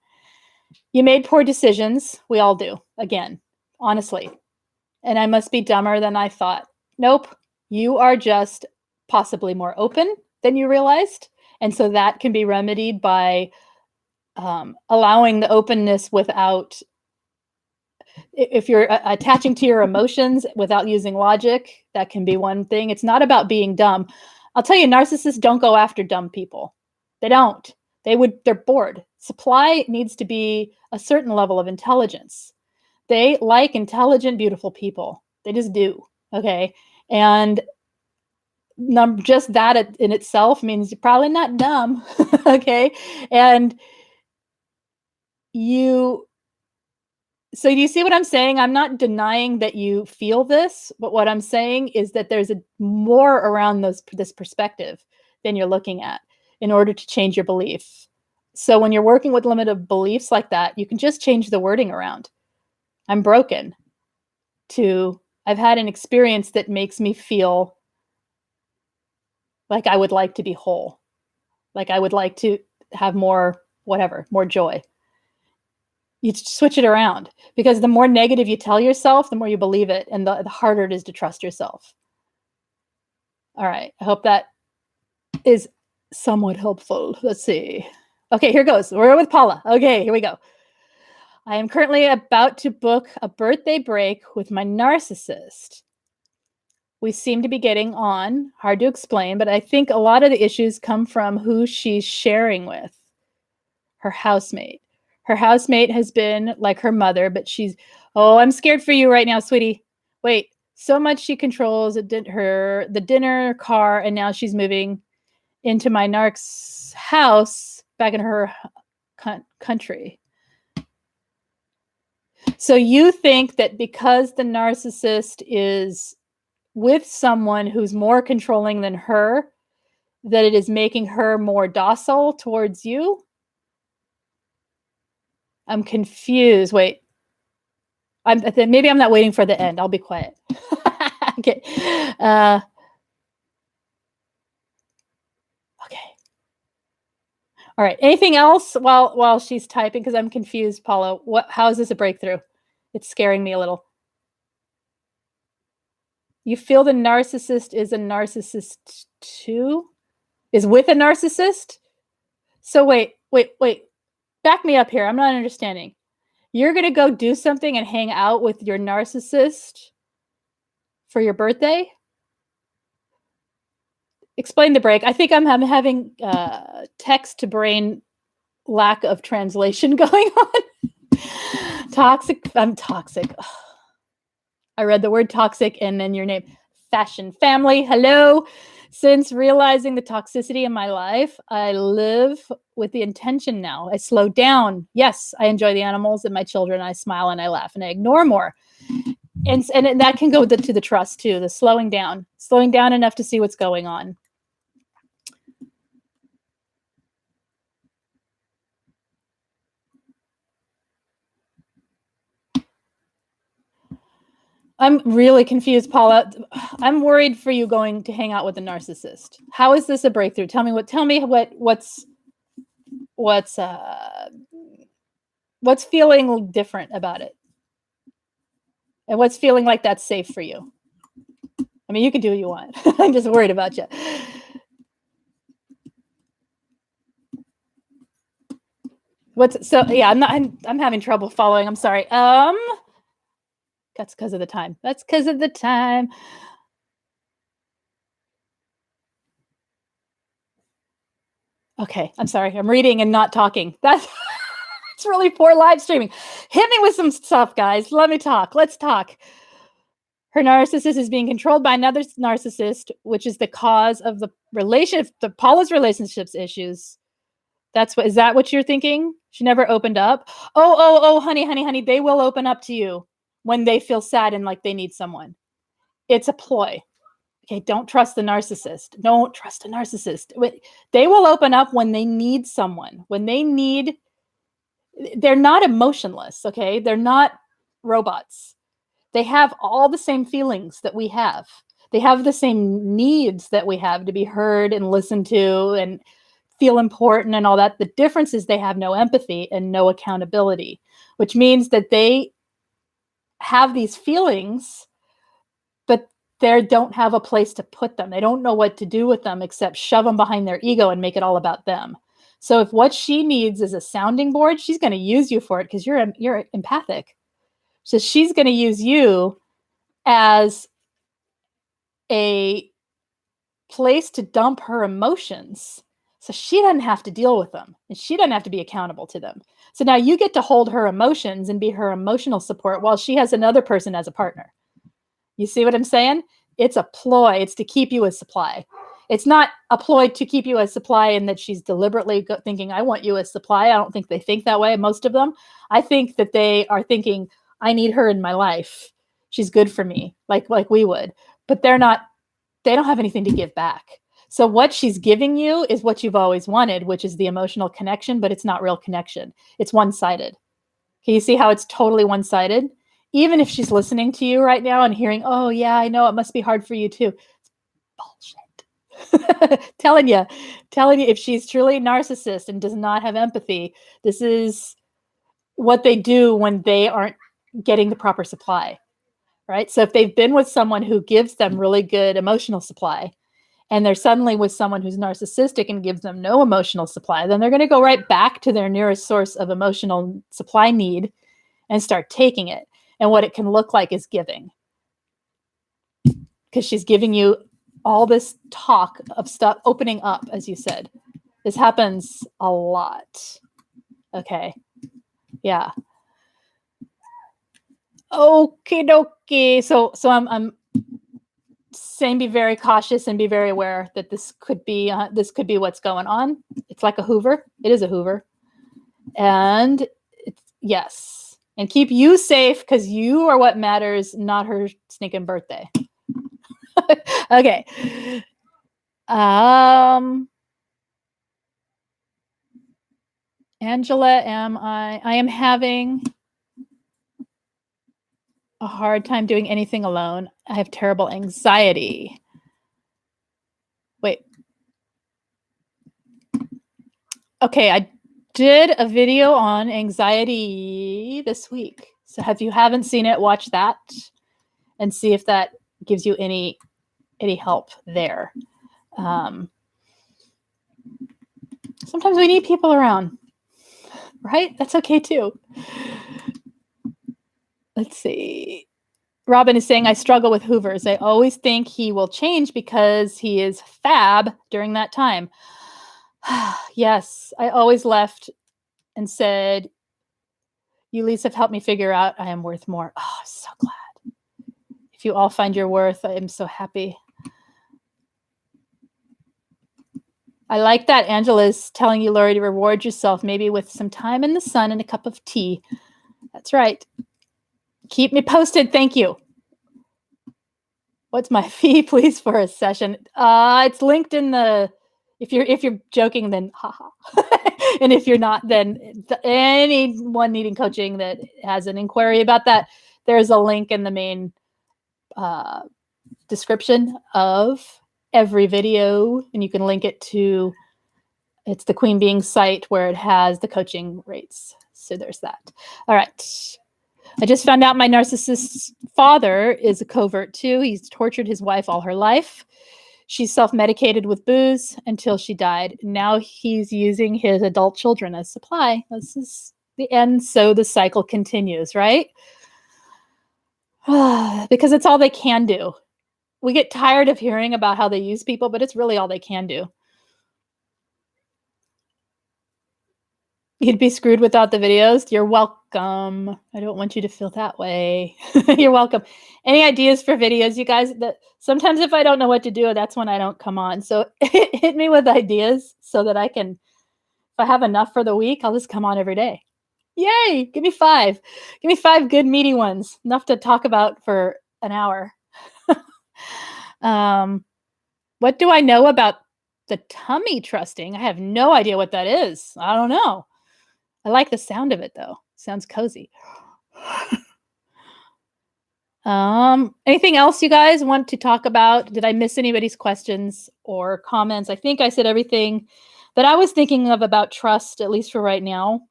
You made poor decisions. We all do, again, honestly. And I must be dumber than I thought. Nope. You are just possibly more open than you realized. And so that can be remedied by allowing the openness without, if you're attaching to your emotions without using logic, that can be one thing. It's not about being dumb. I'll tell you, narcissists don't go after dumb people. They don't. They're bored. Supply needs to be a certain level of intelligence. They like intelligent, beautiful people. They just do. Okay. And just that in itself means you're probably not dumb. Okay. And so do you see what I'm saying? I'm not denying that you feel this, but what I'm saying is that there's more around this perspective than you're looking at in order to change your belief. So when you're working with limited beliefs like that, you can just change the wording around. I'm broken to I've had an experience that makes me feel like I would like to be whole. Like I would like to have more, whatever, more joy. You switch it around, because the more negative you tell yourself, the more you believe it, and the harder it is to trust yourself. All right. I hope that is somewhat helpful. Let's see. Okay, here goes. We're with Paula. Okay, here we go. I am currently about to book a birthday break with my narcissist. We seem to be getting on. Hard to explain, but I think a lot of the issues come from who she's sharing with. Her housemate. Her housemate has been like her mother, but I'm scared for you right now, sweetie. Wait, so much she controls the dinner, car, and now she's moving into my narc's house back in her country. So you think that because the narcissist is with someone who's more controlling than her, that it is making her more docile towards you? I'm confused. Wait. Maybe I'm not waiting for the end. I'll be quiet. Okay. Okay. All right. Anything else while she's typing? Because I'm confused, Paula. How is this a breakthrough? It's scaring me a little. You feel the narcissist is a narcissist too? Is with a narcissist? So wait. Back me up here. I'm not understanding. You're going to go do something and hang out with your narcissist for your birthday? Explain the break. I think I'm having text to brain lack of translation going on. Toxic. I'm toxic. I read the word toxic and then your name. Fashion family. Hello. Since realizing the toxicity in my life, I live with the intention now. I slow down. Yes, I enjoy the animals and my children. I smile and I laugh and I ignore more. And that can go to the trust too, the slowing down enough to see what's going on. I'm really confused, Paula. I'm worried for you going to hang out with a narcissist. How is this a breakthrough? Tell me what's feeling different about it? And what's feeling like that's safe for you? I mean, you can do what you want. I'm just worried about you. I'm having trouble following. I'm sorry. That's because of the time. That's because of the time. Okay, I'm sorry. I'm reading and not talking. That's it's really poor live streaming. Hit me with some stuff, guys. Let me talk. Let's talk. Her narcissist is being controlled by another narcissist, which is the cause of the Paula's relationships issues. Is that what you're thinking? She never opened up. Oh, honey. They will open up to you when they feel sad and like they need someone. It's a ploy. Okay, don't trust the narcissist. Don't trust a narcissist. They will open up when they need someone. They're not emotionless, okay? They're not robots. They have all the same feelings that we have. They have the same needs that we have to be heard and listened to and feel important and all that. The difference is they have no empathy and no accountability, which means that they have these feelings, but they don't have a place to put them. They don't know what to do with them except shove them behind their ego and make it all about them. So if what she needs is a sounding board, she's going to use you for it because you're empathic. So she's going to use you as a place to dump her emotions so she doesn't have to deal with them and she doesn't have to be accountable to them. So now you get to hold her emotions and be her emotional support while she has another person as a partner. You see what I'm saying? It's a ploy. It's to keep you as supply. It's not a ploy to keep you as supply in that she's deliberately thinking, I want you as supply. I don't think they think that way, most of them. I think that they are thinking, I need her in my life. She's good for me, like we would. But they don't have anything to give back. So what she's giving you is what you've always wanted, which is the emotional connection, but it's not real connection. It's one-sided. Can you see how it's totally one-sided? Even if she's listening to you right now and hearing, oh yeah, I know it must be hard for you too. It's bullshit. telling you, if she's truly a narcissist and does not have empathy, this is what they do when they aren't getting the proper supply, right? So if they've been with someone who gives them really good emotional supply, and they're suddenly with someone who's narcissistic and gives them no emotional supply, then they're going to go right back to their nearest source of emotional supply need and start taking it. And what it can look like is giving. Because she's giving you all this talk of stuff opening up, as you said. This happens a lot. Okay. Yeah. Okie dokie. So I'm saying be very cautious and be very aware that this could be what's going on. It's like a Hoover. It is a Hoover. And yes. And keep you safe because you are what matters, not her sneaking birthday. Okay. Angela, I am having a hard time doing anything alone. I have terrible anxiety. Wait. Okay, I did a video on anxiety this week. So if you haven't seen it, watch that and see if that gives you any help there. Sometimes we need people around, right? That's okay too. Let's see. Robin is saying, I struggle with Hoovers. I always think he will change because he is fab during that time. Yes, I always left and said, you Lise have helped me figure out I am worth more. Oh, I'm so glad. If you all find your worth, I am so happy. I like that Angela's telling you, Lori, to reward yourself, maybe with some time in the sun and a cup of tea. That's right. Keep me posted. Thank you. What's my fee, please, for a session? It's linked in the. If you're joking, then haha. And if you're not, then anyone needing coaching that has an inquiry about that, there's a link in the main description of every video, and you can link it to, it's the Queen Being site where it has the coaching rates. So there's that. All right. I just found out my narcissist's father is a covert too. He's tortured his wife all her life. She self-medicated with booze until she died. Now he's using his adult children as supply. This is the end, so the cycle continues, right? Because it's all they can do. We get tired of hearing about how they use people, but it's really all they can do. You'd be screwed without the videos. You're welcome. I don't want you to feel that way. You're welcome. Any ideas for videos, you guys? That sometimes if I don't know what to do, that's when I don't come on. So hit me with ideas so that I can, if I have enough for the week, I'll just come on every day. Yay! Give me 5. Give me 5 good meaty ones. Enough to talk about for an hour. What do I know about the tummy trusting? I have no idea what that is. I don't know. I like the sound of it though. Sounds cozy. Anything else you guys want to talk about? Did I miss anybody's questions or comments? I think I said everything that I was thinking of about trust, at least for right now.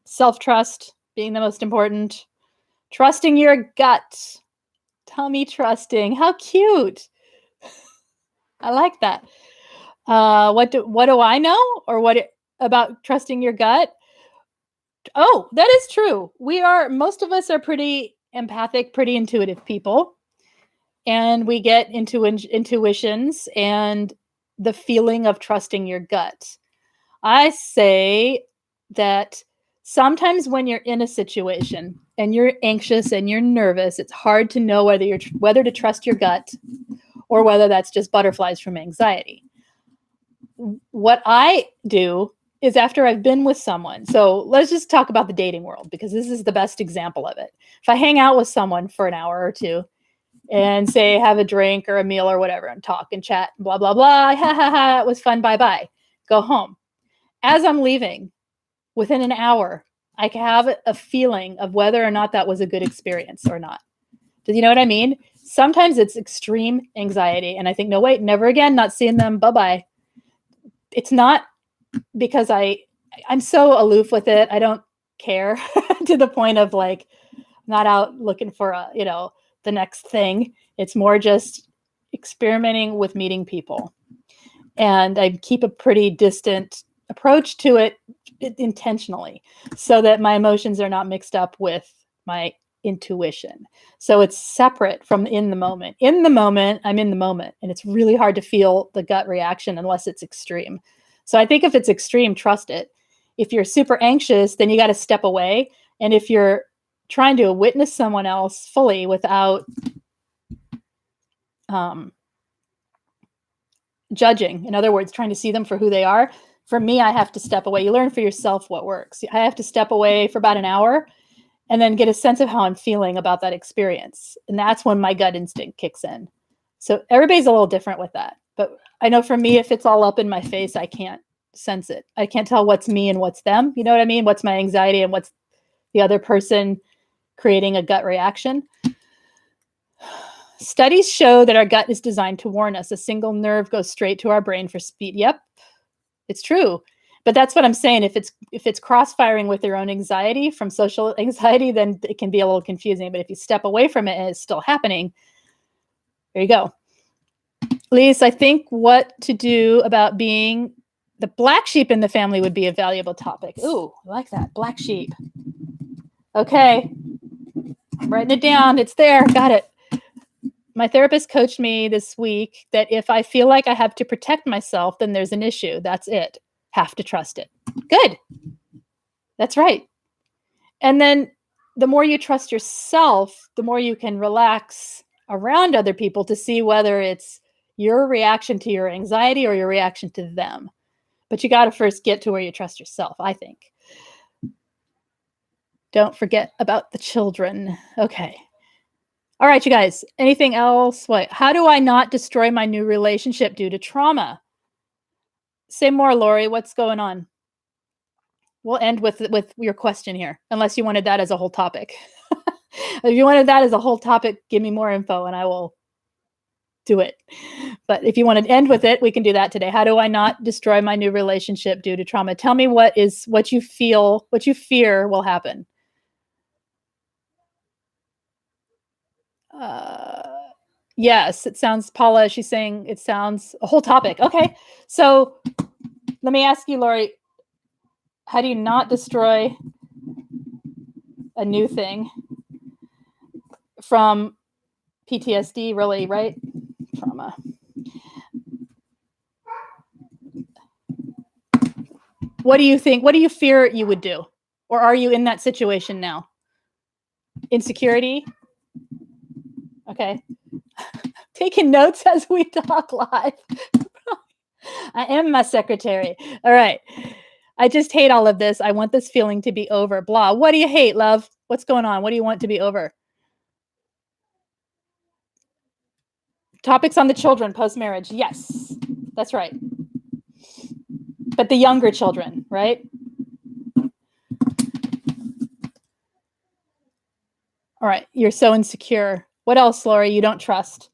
Self-trust being the most important. Trusting your gut. Tummy trusting. How cute. I like that. What do I know? Or what about trusting your gut? Oh, that is true. Most of us are pretty empathic, pretty intuitive people. And we get into intuitions and the feeling of trusting your gut. I say that sometimes when you're in a situation and you're anxious and you're nervous, it's hard to know whether to trust your gut or whether that's just butterflies from anxiety. What I do is after I've been with someone, so let's just talk about the dating world because this is the best example of it. If I hang out with someone for an hour or two and say have a drink or a meal or whatever and talk and chat, blah, blah, blah, ha, ha, ha, it was fun, bye-bye, go home. As I'm leaving, within an hour, I can have a feeling of whether or not that was a good experience or not. Do you know what I mean? Sometimes it's extreme anxiety and I think, no, wait, never again, not seeing them, bye-bye. It's not because I'm so aloof with it. I don't care to the point of like not out looking for the next thing. It's more just experimenting with meeting people. And I keep a pretty distant approach to it intentionally so that my emotions are not mixed up with my intuition. So it's separate from in the moment. In the moment, I'm in the moment. And it's really hard to feel the gut reaction unless it's extreme. So I think if it's extreme, trust it. If you're super anxious, then you got to step away. And if you're trying to witness someone else fully without judging, in other words, trying to see them for who they are, for me, I have to step away. You learn for yourself what works. I have to step away for about an hour and then get a sense of how I'm feeling about that experience. And that's when my gut instinct kicks in. So everybody's a little different with that. But I know for me, if it's all up in my face, I can't sense it. I can't tell what's me and what's them. You know what I mean? What's my anxiety and what's the other person creating a gut reaction. Studies show that our gut is designed to warn us. A single nerve goes straight to our brain for speed. Yep, it's true. But that's what I'm saying. If it's cross-firing with your own anxiety from social anxiety, then it can be a little confusing. But if you step away from it and it's still happening, there you go. Lise, I think what to do about being the black sheep in the family would be a valuable topic. Ooh, I like that. Black sheep. Okay. I'm writing it down. It's there. Got it. My therapist coached me this week that if I feel like I have to protect myself, then there's an issue. That's it. Have to trust it. Good. That's right. And then the more you trust yourself, the more you can relax around other people to see whether it's your reaction to your anxiety or your reaction to them. But you got to first get to where you trust yourself, I think. Don't forget about the children. Okay. All right, you guys. Anything else? What? How do I not destroy my new relationship due to trauma? Say more, Lori. What's going on? We'll end with your question here, unless you wanted that as a whole topic. If you wanted that as a whole topic, give me more info and I will do it. But if you want to end with it, we can do that today. How do I not destroy my new relationship due to trauma? Tell me what you fear will happen. Yes, it sounds, Paula, she's saying it sounds a whole topic. Okay. So let me ask you, Lori, how do you not destroy a new thing from PTSD, really, right? Trauma. What do you think? What do you fear you would do? Or are you in that situation now? Insecurity? Okay. Taking notes as we talk live. I am my secretary. All right. I just hate all of this. I want this feeling to be over. Blah. What do you hate, love? What's going on? What do you want to be over? Topics on the children post-marriage. Yes, that's right. But the younger children, right? All right. You're so insecure. What else, Lori? You don't trust.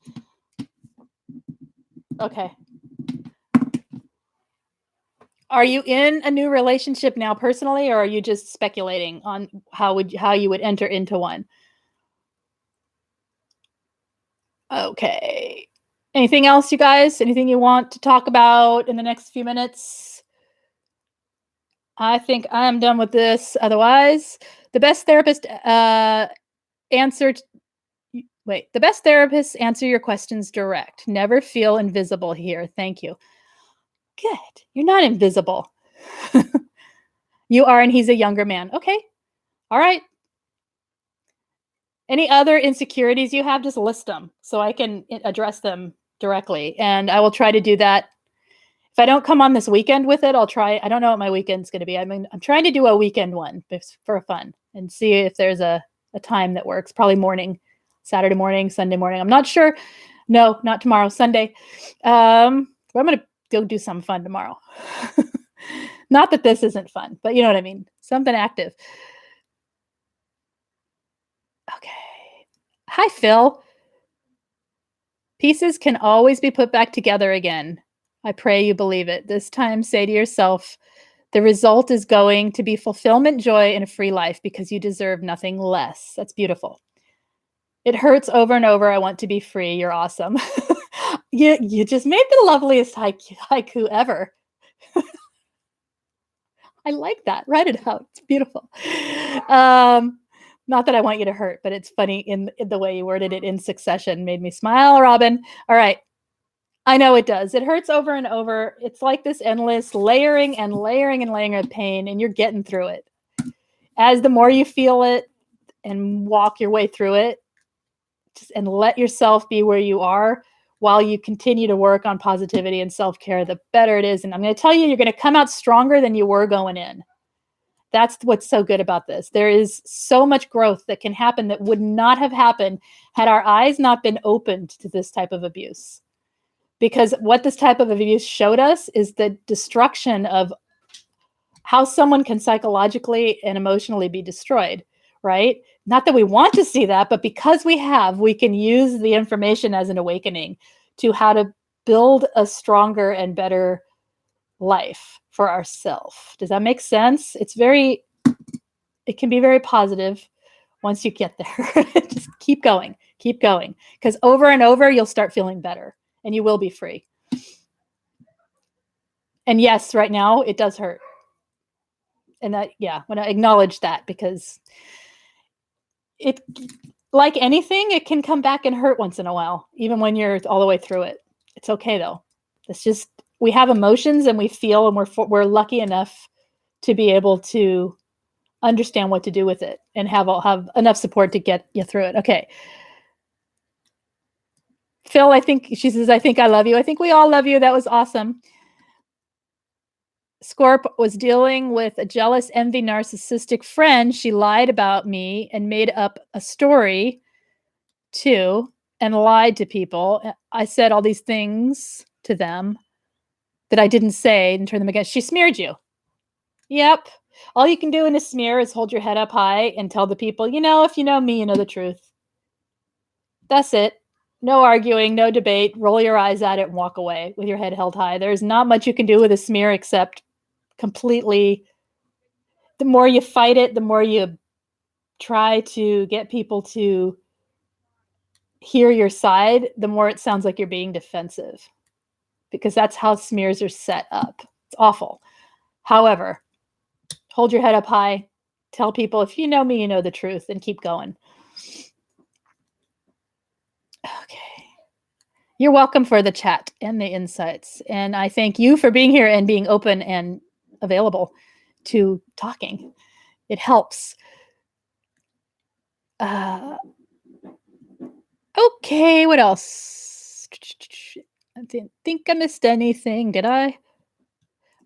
Okay. Are you in a new relationship now personally, or are you just speculating on how you would enter into one? Okay. Anything else, you guys? Anything you want to talk about in the next few minutes? I think I am done with this. Otherwise, the best therapists answer your questions direct. Never feel invisible here. Thank you. Good. You're not invisible. You are, and he's a younger man. Okay. All right. Any other insecurities you have, just list them so I can address them directly. And I will try to do that. If I don't come on this weekend with it, I'll try. I don't know what my weekend's going to be. I mean, I'm trying to do a weekend one for fun and see if there's a time that works. Probably morning, Saturday morning, Sunday morning. I'm not sure. No, not tomorrow, Sunday. I'm going to go do some fun tomorrow. Not that this isn't fun, but you know what I mean? Something active. Okay. Hi, Phil. Pieces can always be put back together again. I pray you believe it. This time, say to yourself, the result is going to be fulfillment, joy, and a free life because you deserve nothing less. That's beautiful. It hurts over and over. I want to be free. You're awesome. You just made the loveliest haiku ever. I like that. Write it out. It's beautiful. Not that I want you to hurt, but it's funny in the way you worded it in succession. Made me smile, Robin. All right. I know it does. It hurts over and over. It's like this endless layering and layering and layering of pain, and you're getting through it. As the more you feel it and walk your way through it, and let yourself be where you are while you continue to work on positivity and self-care, the better it is. And I'm going to tell you, you're going to come out stronger than you were going in. That's what's so good about this. There is so much growth that can happen that would not have happened had our eyes not been opened to this type of abuse. Because what this type of abuse showed us is the destruction of how someone can psychologically and emotionally be destroyed, right? Not that we want to see that, but because we can use the information as an awakening to how to build a stronger and better life for ourselves. Does that make sense? It can be very positive once you get there. Just keep going, because over and over, you'll start feeling better. And you will be free. And yes, right now it does hurt. And I want to acknowledge that because it, like anything, it can come back and hurt once in a while, even when you're all the way through it. It's okay though. It's just, we have emotions and we feel, and we're lucky enough to be able to understand what to do with it and have enough support to get you through it. Okay. Phil, she says, I think I love you. I think we all love you. That was awesome. Scorp was dealing with a jealous, envy, narcissistic friend. She lied about me and made up a story too and lied to people. I said all these things to them that I didn't say and turned them against. She smeared you. Yep. All you can do in a smear is hold your head up high and tell the people, if you know me, you know the truth. That's it. No arguing, no debate. Roll your eyes at it and walk away with your head held high. There's not much you can do with a smear except completely. The more you fight it, the more you try to get people to hear your side, the more it sounds like you're being defensive, because that's how smears are set up. It's awful. However, hold your head up high. Tell people, if you know me, you know the truth, and keep going. Okay. You're welcome for the chat and the insights. And I thank you for being here and being open and available to talking. It helps. Okay, what else? I didn't think I missed anything, did I?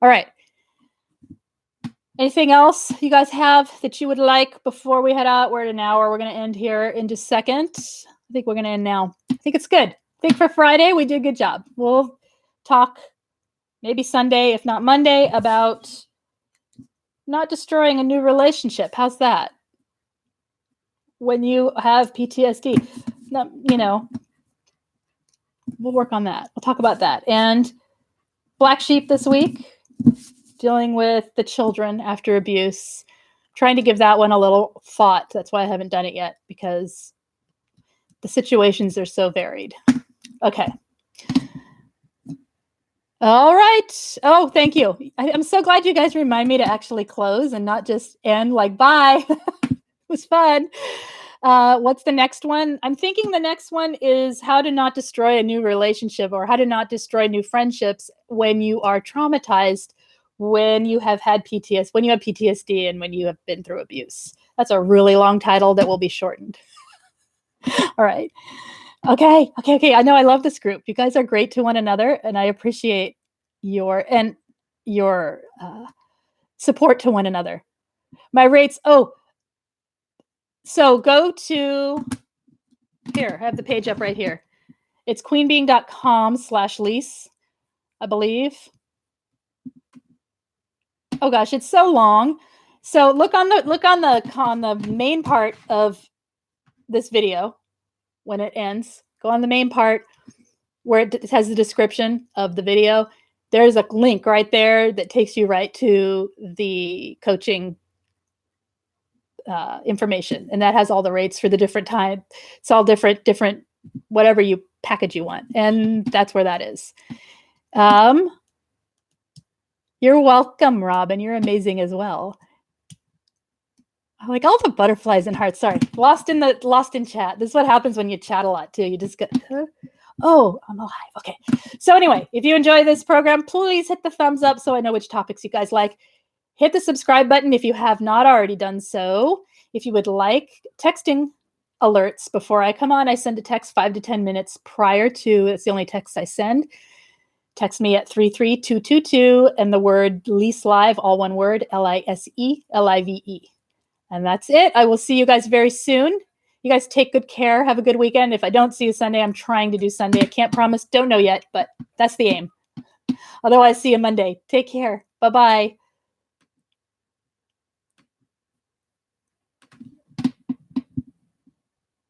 All right. Anything else you guys have that you would like before we head out? We're at an hour. We're going to end here in just a second. I think we're going to end now. I think it's good. I think for Friday, we did a good job. We'll talk maybe Sunday, if not Monday, about not destroying a new relationship. How's that? When you have PTSD, we'll work on that. We'll talk about that. And Black Sheep this week, dealing with the children after abuse, trying to give that one a little thought. That's why I haven't done it yet, because the situations are so varied. Okay. All right. Oh, thank you. I'm so glad you guys remind me to actually close and not just end like, bye. It was fun. What's the next one? I'm thinking the next one is how to not destroy a new relationship, or how to not destroy new friendships when you are traumatized, when you have had PTSD, and when you have been through abuse. That's a really long title that will be shortened. All right. Okay. I know I love this group. You guys are great to one another, and I appreciate your support to one another. My rates. So go to here. I have the page up right here. It's queenbeing.com/Lise, I believe. Oh gosh, it's so long. So look on the main part of this video. When it ends, go on the main part where it has the description of the video. There's a link right there that takes you right to the coaching information, and that has all the rates for the different time. It's all different, whatever you package you want, and that's where that is. You're welcome, Robin. You're amazing as well. I like all the butterflies and hearts. Sorry, lost in chat. This is what happens when you chat a lot too. You just get, oh, I'm alive. Okay. So anyway, if you enjoy this program, please hit the thumbs up so I know which topics you guys like. Hit the subscribe button if you have not already done so. If you would like texting alerts before I come on, I send a text 5 to 10 minutes prior to. It's the only text I send. Text me at 33222 and the word Lise Live, all one word, LISE, And that's it. I will see you guys very soon. You guys take good care. Have a good weekend. If I don't see you Sunday, I'm trying to do Sunday. I can't promise. Don't know yet, but that's the aim. Otherwise, see you Monday. Take care. Bye-bye.